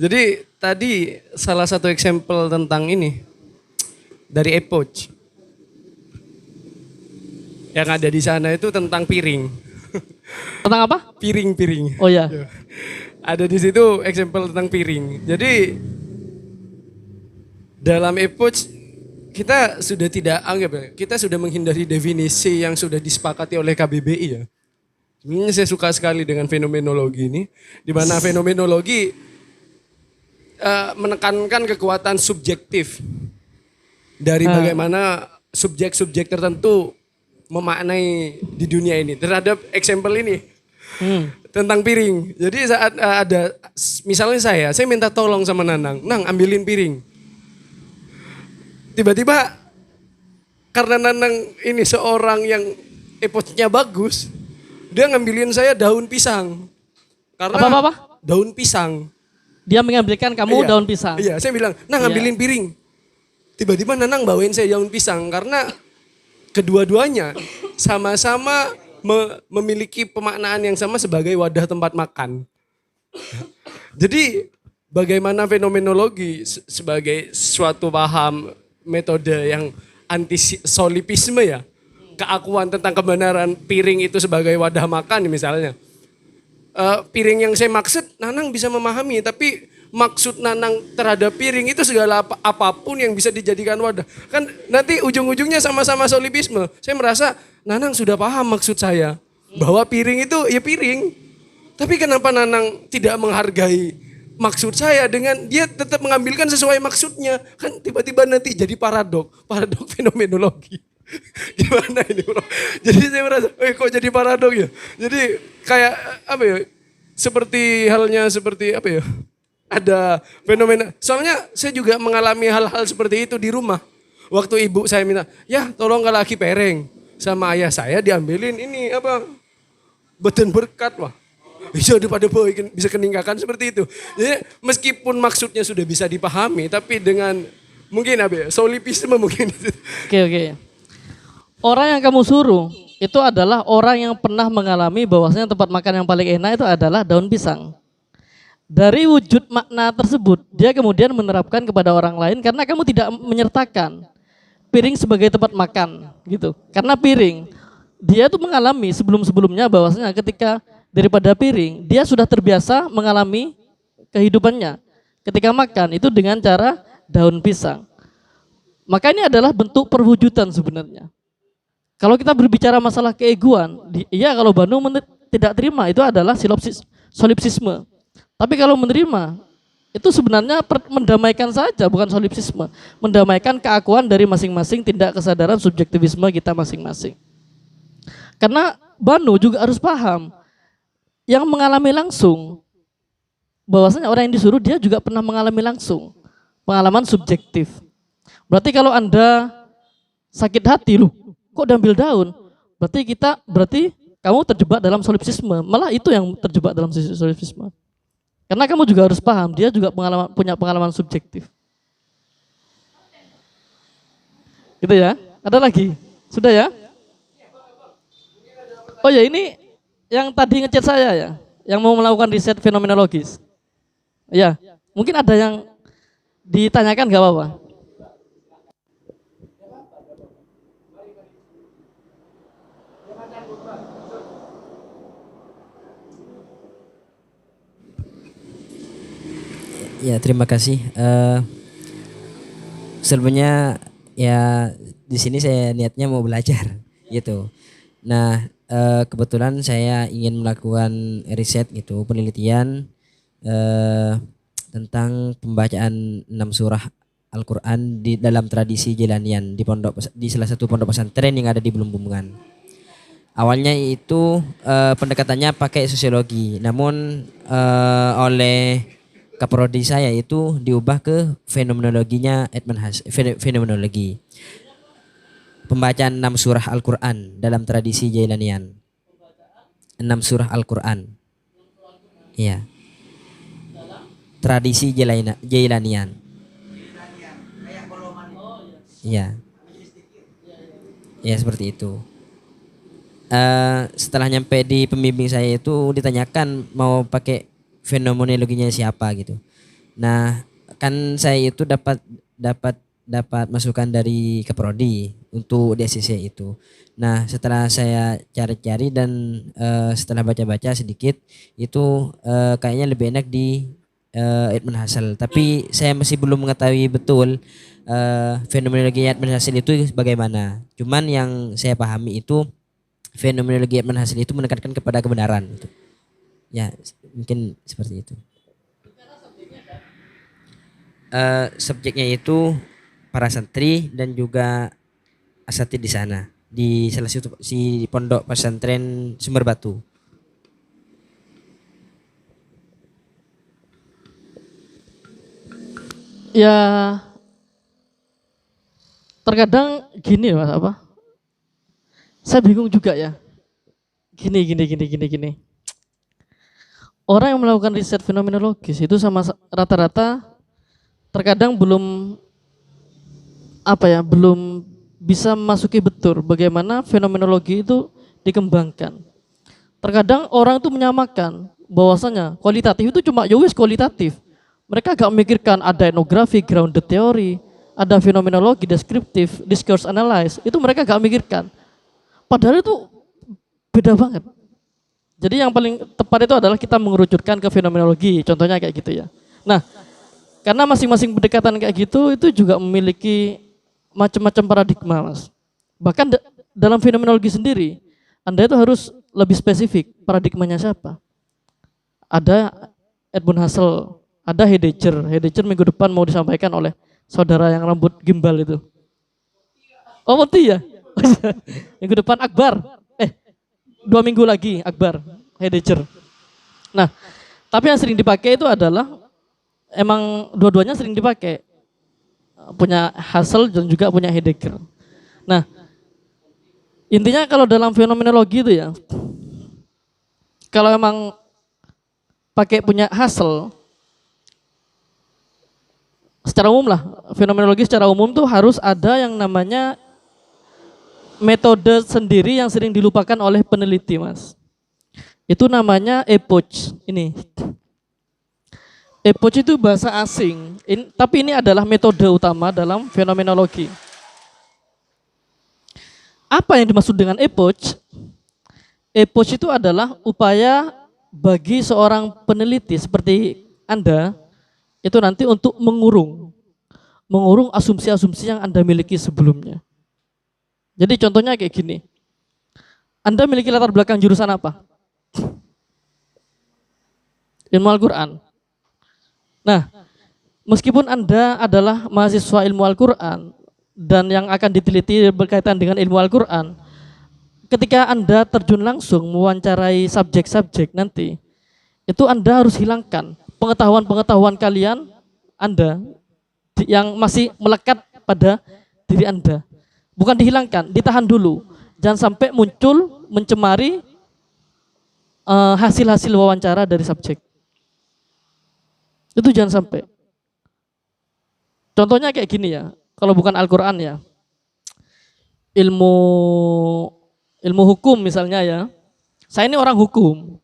Jadi tadi salah satu example tentang ini dari epoch. Yang ada di sana itu tentang piring. Tentang apa? Piring. Oh ya. Ada di situ example tentang piring. Jadi dalam epoch kita sudah tidak anggap ya, kita sudah menghindari definisi yang sudah disepakati oleh KBBI ya. Sebenarnya saya suka sekali dengan fenomenologi ini, di mana fenomenologi menekankan kekuatan subjektif dari bagaimana subjek-subjek tertentu memaknai di dunia ini terhadap example ini tentang piring. Jadi saat ada misalnya saya minta tolong sama Nanang, Nang ambilin piring. tiba-tiba karena Nanang ini seorang yang eposnya bagus, dia ngambilin saya daun pisang. Karena Apa? daun pisang. Dia mengambilkan kamu Iya, daun pisang. Iya, saya bilang, nah Iya. ngambilin piring. Tiba-tiba Nanang bawain saya daun pisang karena kedua-duanya sama-sama memiliki pemaknaan yang sama sebagai wadah tempat makan. Jadi bagaimana fenomenologi sebagai suatu paham metode yang anti solipisme ya. Keakuan tentang kebenaran piring itu sebagai wadah makan misalnya. Piring yang saya maksud Nanang bisa memahami, tapi maksud Nanang terhadap piring itu segala apapun yang bisa dijadikan wadah. Kan nanti ujung-ujungnya sama-sama solipisme. Saya merasa Nanang sudah paham maksud saya. Bahwa piring itu ya piring. Tapi kenapa Nanang tidak menghargai maksud saya dengan dia tetap mengambilkan sesuai maksudnya. Kan tiba-tiba nanti jadi paradok fenomenologi. Gimana ini bro? Jadi saya merasa, kok jadi paradok ya? Jadi kayak apa ya? Seperti apa ya? Ada fenomena. Soalnya saya juga mengalami hal-hal seperti itu di rumah. Waktu ibu saya minta, ya tolong kalau lagi pereng. Sama ayah saya diambilin ini apa? Beten berkat wah. Bisa daripada bisa keninggakan seperti itu. Jadi meskipun maksudnya sudah bisa dipahami, tapi dengan mungkin apa ya? Solipisme mungkin. Oke. Orang yang kamu suruh itu adalah orang yang pernah mengalami bahwasanya tempat makan yang paling enak itu adalah daun pisang. Dari wujud makna tersebut, dia kemudian menerapkan kepada orang lain karena kamu tidak menyertakan piring sebagai tempat makan gitu. Karena piring, dia itu mengalami sebelum-sebelumnya bahwasanya ketika daripada piring, dia sudah terbiasa mengalami kehidupannya. Ketika makan itu dengan cara daun pisang. Maka ini adalah bentuk perwujudan sebenarnya. Kalau kita berbicara masalah keegoan, iya kalau Bandung tidak terima itu adalah solipsisme. Tapi kalau menerima, itu sebenarnya mendamaikan saja, bukan solipsisme. Mendamaikan keakuan dari masing-masing tindak kesadaran subjektivisme kita masing-masing. Karena Banu juga harus paham, yang mengalami langsung, bahwasanya orang yang disuruh dia juga pernah mengalami langsung. Pengalaman subjektif. Berarti kalau Anda sakit hati, loh kok diambil daun? Berarti kamu terjebak dalam solipsisme. Malah itu yang terjebak dalam solipsisme. Karena kamu juga harus paham, dia juga punya pengalaman subjektif. Gitu ya. Ada lagi? Sudah ya? Oh ya ini yang tadi ngechat saya ya, yang mau melakukan riset fenomenologis. Ya, mungkin ada yang ditanyakan gak apa-apa? Ya, terima kasih. Sebelumnya ya di sini saya niatnya mau belajar gitu. Nah, kebetulan saya ingin melakukan riset gitu, penelitian tentang pembacaan 6 surah Al-Qur'an di dalam tradisi Jailanian di salah satu pondok pesantren yang ada di Belumbumungan. Awalnya itu pendekatannya pakai sosiologi, namun oleh kaprodi saya itu diubah ke fenomenologinya fenomenologi. Pembacaan 6 surah Al-Qur'an dalam tradisi Jailanian. 6 surah Al-Qur'an. Iya. Tradisi Jailanian. Iya. Ya seperti itu. Setelah nyampe di pembimbing saya itu ditanyakan mau pakai fenomenologinya siapa gitu. Nah, kan saya itu dapat masukan dari Keprodi untuk DCC itu. Nah, setelah saya cari-cari dan setelah baca-baca sedikit itu kayaknya lebih enak di Edmund Husserl. Tapi saya masih belum mengetahui betul fenomenologi Edmund Husserl itu bagaimana. Cuman yang saya pahami itu fenomenologi Edmund Husserl itu menekankan kepada kebenaran gitu. Ya, mungkin seperti itu. Subjeknya itu para santri dan juga asatid di sana di salah satu si pondok pesantren Sumber Batu. Ya terkadang gini Mas apa? Saya bingung juga ya. Gini. Orang yang melakukan riset fenomenologis itu sama rata-rata terkadang belum belum bisa memasuki betul bagaimana fenomenologi itu dikembangkan. Terkadang orang itu menyamakan bahwasanya kualitatif itu cuma ya wis kualitatif. Mereka gak memikirkan ada etnografi, grounded theory, ada fenomenologi deskriptif, discourse analysis, itu mereka gak memikirkan. Padahal itu beda banget. Jadi yang paling tepat itu adalah kita mengerucutkan ke fenomenologi, contohnya kayak gitu ya. Nah, karena masing-masing pendekatan kayak gitu itu juga memiliki macam-macam paradigma, Mas. Bahkan dalam fenomenologi sendiri, Anda itu harus lebih spesifik paradigmanya siapa. Ada Edmund Husserl, ada Heidegger. Heidegger minggu depan mau disampaikan oleh saudara yang rambut gimbal itu. Oh, Monty ya? Minggu depan Akbar. 2 minggu lagi Akbar, Heidegger. Nah, tapi yang sering dipakai itu adalah emang dua-duanya sering dipakai. Punya Husserl dan juga punya Heidegger. Nah, intinya kalau dalam fenomenologi itu ya, kalau emang pakai punya Husserl, secara umum lah, fenomenologi secara umum tuh harus ada yang namanya metode sendiri yang sering dilupakan oleh peneliti, Mas. Itu namanya epoch. Ini. Epoch itu bahasa asing, tapi ini adalah metode utama dalam fenomenologi. Apa yang dimaksud dengan epoch? Epoch itu adalah upaya bagi seorang peneliti seperti Anda itu nanti untuk mengurung asumsi-asumsi yang Anda miliki sebelumnya. Jadi contohnya kayak gini. Anda memiliki latar belakang jurusan apa? Ilmu Al-Quran. Nah, meskipun Anda adalah mahasiswa ilmu Al-Quran dan yang akan diteliti berkaitan dengan ilmu Al-Quran, ketika Anda terjun langsung mewawancarai subjek-subjek nanti, itu Anda harus hilangkan pengetahuan-pengetahuan kalian Anda yang masih melekat pada diri Anda. Bukan dihilangkan, ditahan dulu. Jangan sampai muncul mencemari hasil-hasil wawancara dari subjek. Itu jangan sampai. Contohnya kayak gini ya, kalau bukan Al-Quran ya. Ilmu hukum misalnya ya. Saya ini orang hukum.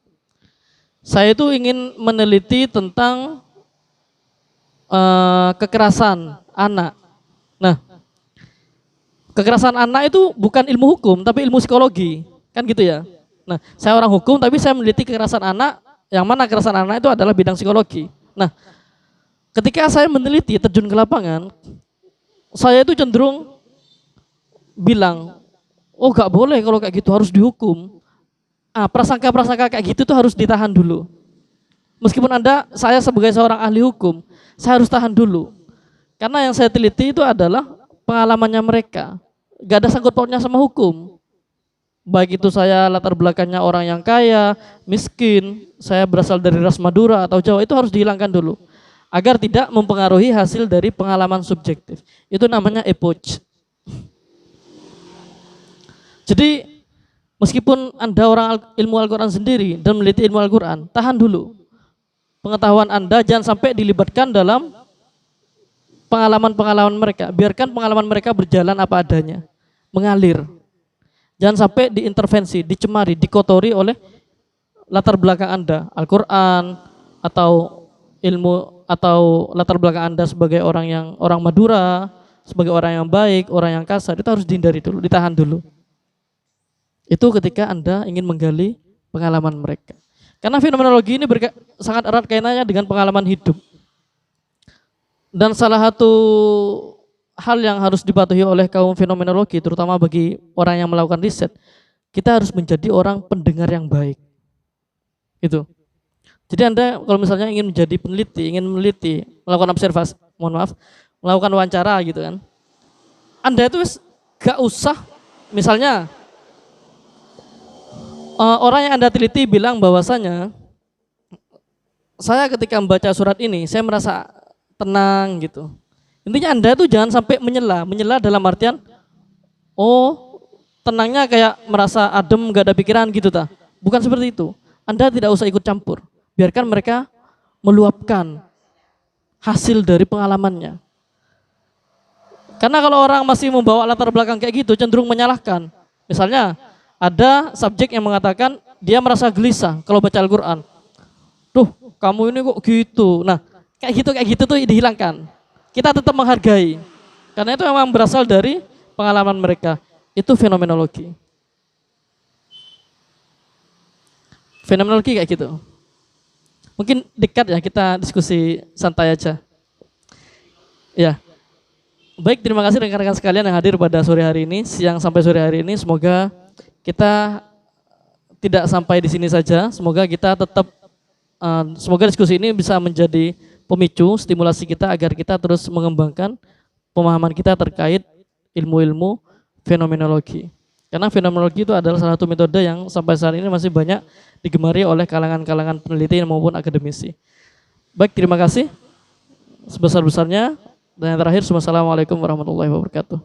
Saya itu ingin meneliti tentang kekerasan anak. Nah, kekerasan anak itu bukan ilmu hukum, tapi ilmu psikologi. Kan gitu ya. Nah, saya orang hukum, tapi saya meneliti kekerasan anak, yang mana kekerasan anak itu adalah bidang psikologi. Nah, ketika saya meneliti terjun ke lapangan, saya itu cenderung bilang, oh gak boleh kalau kayak gitu, harus dihukum. Prasangka-prasangka kayak gitu tuh harus ditahan dulu. Meskipun saya sebagai seorang ahli hukum, saya harus tahan dulu. Karena yang saya teliti itu adalah pengalamannya mereka. Gak ada sangkut pautnya sama hukum. Baik itu saya latar belakangnya orang yang kaya, miskin, saya berasal dari ras Madura atau Jawa, itu harus dihilangkan dulu. Agar tidak mempengaruhi hasil dari pengalaman subjektif. Itu namanya epoch. Jadi meskipun Anda orang ilmu Al-Quran sendiri dan meneliti ilmu Al-Quran, tahan dulu. Pengetahuan Anda jangan sampai dilibatkan dalam pengalaman-pengalaman mereka. Biarkan pengalaman mereka berjalan apa adanya, mengalir. Jangan sampai diintervensi, dicemari, dikotori oleh latar belakang Anda, Al-Quran atau ilmu atau latar belakang Anda sebagai orang Madura, sebagai orang yang baik, orang yang kasar, itu harus dihindari dulu, ditahan dulu. Itu ketika Anda ingin menggali pengalaman mereka. Karena fenomenologi ini sangat erat kaitannya dengan pengalaman hidup. Dan salah satu hal yang harus dipatuhi oleh kaum fenomenologi, terutama bagi orang yang melakukan riset, kita harus menjadi orang pendengar yang baik. Itu. Jadi Anda kalau misalnya ingin menjadi peneliti, ingin meneliti, melakukan observasi, melakukan wawancara gitu kan. Anda itu gak usah, misalnya orang yang Anda teliti bilang bahwasanya, saya ketika membaca surat ini, saya merasa tenang gitu. Intinya Anda itu jangan sampai menyela. Menyela dalam artian, oh tenangnya kayak merasa adem, gak ada pikiran gitu ta. Bukan seperti itu. Anda tidak usah ikut campur. Biarkan mereka meluapkan hasil dari pengalamannya. Karena kalau orang masih membawa latar belakang kayak gitu, cenderung menyalahkan. Misalnya ada subjek yang mengatakan dia merasa gelisah kalau baca Al-Quran. Tuh kamu ini kok gitu. Nah kayak gitu tuh dihilangkan. Kita tetap menghargai. Karena itu memang berasal dari pengalaman mereka. Itu fenomenologi. Fenomenologi kayak gitu. Mungkin dekat ya, kita diskusi santai aja. Ya. Baik, terima kasih rekan-rekan sekalian yang hadir pada sore hari ini, siang sampai sore hari ini. Semoga kita tidak sampai di sini saja. Semoga kita tetap, semoga diskusi ini bisa menjadi pemicu, stimulasi kita agar kita terus mengembangkan pemahaman kita terkait ilmu-ilmu fenomenologi. Karena fenomenologi itu adalah salah satu metode yang sampai saat ini masih banyak digemari oleh kalangan-kalangan peneliti maupun akademisi. Baik, terima kasih sebesar-besarnya. Dan yang terakhir, wassalamualaikum warahmatullahi wabarakatuh.